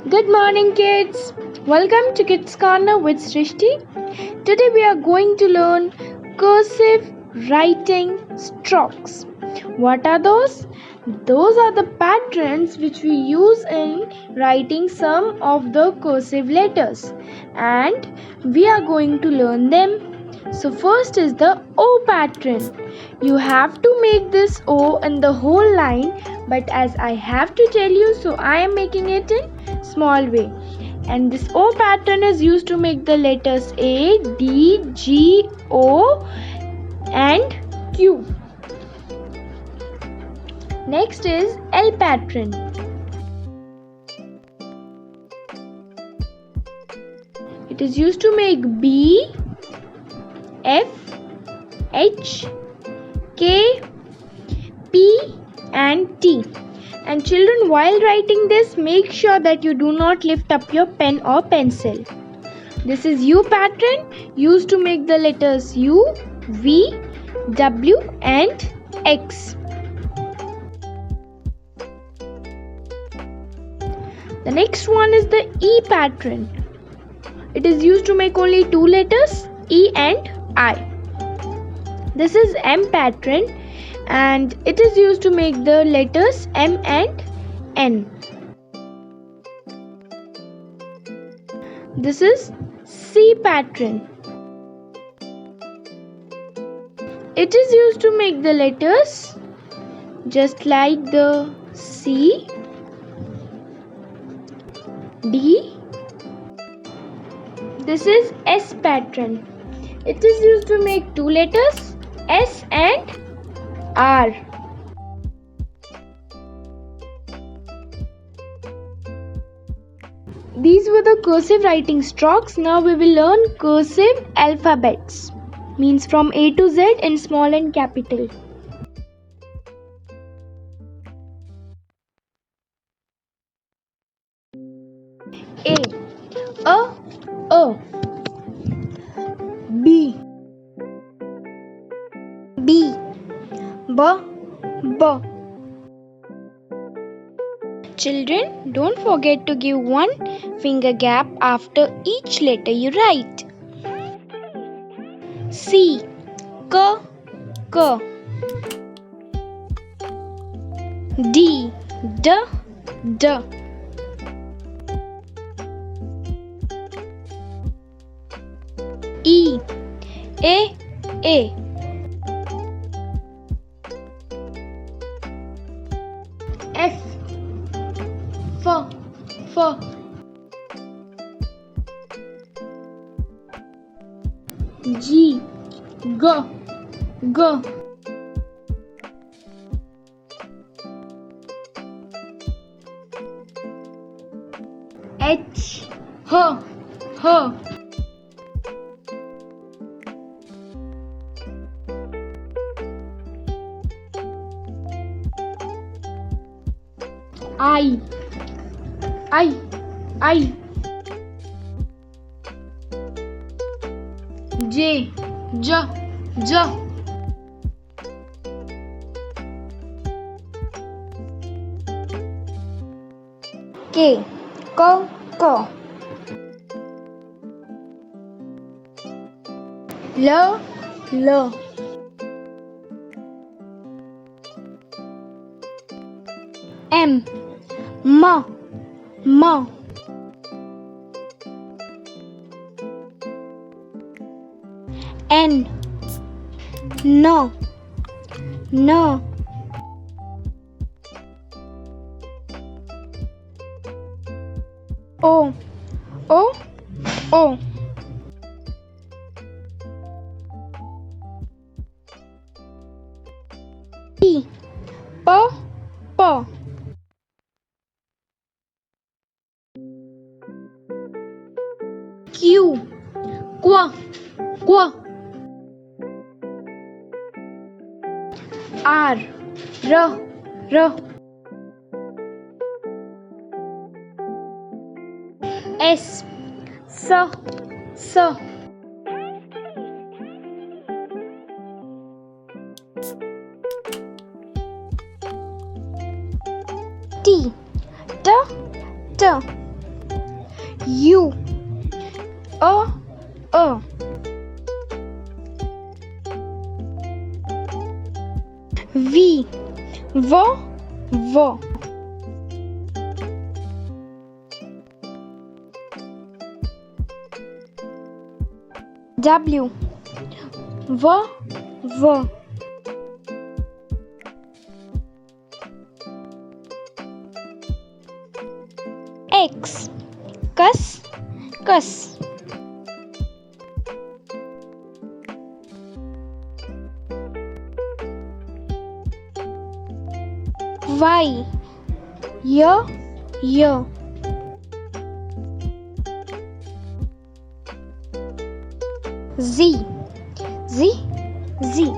Good morning, kids. Welcome to Kids Corner with Srishti. Today we are going to learn cursive writing strokes. What are those? Those are the patterns which we use in writing some of the cursive letters, and we are going to learn them. So, first is the O pattern. You have to make this O in the whole line, but as I have to tell you, so I am making it in small way. And this O pattern is used to make the letters A, D, G, O and Q. Next is L pattern. It is used to make B, F, H, K, P and T. And children, while writing this, make sure that you do not lift up your pen or pencil. This is U pattern, used to make the letters U, V, W and X. The next one is the E pattern. It is used to make only two letters, E and I. This is M pattern, and it is used to make the letters M and N. This is C pattern. It is used to make the letters just like the C, D. This is S pattern. It is used to make two letters, S and R. These were the cursive writing strokes. Now we will learn cursive alphabets. Means from A to Z in small and capital. A. B. B. B. Children, don't forget to give one finger gap after each letter you write. C. K. D. D. E. A. F. F. G. G. H. H. I. J. K. L. M. M. N. No. O. P. P. Q. Qu. R. R. S. S. T. T. U, A, V, V, W, V, X, Cus, Y, Y, Z, Z.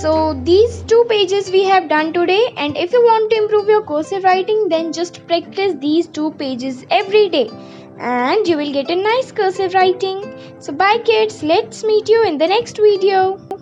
So these two pages we have done today, and if you want to improve your cursive writing, then just practice these two pages every day and you will get a nice cursive writing. So bye kids, let's meet you in the next video.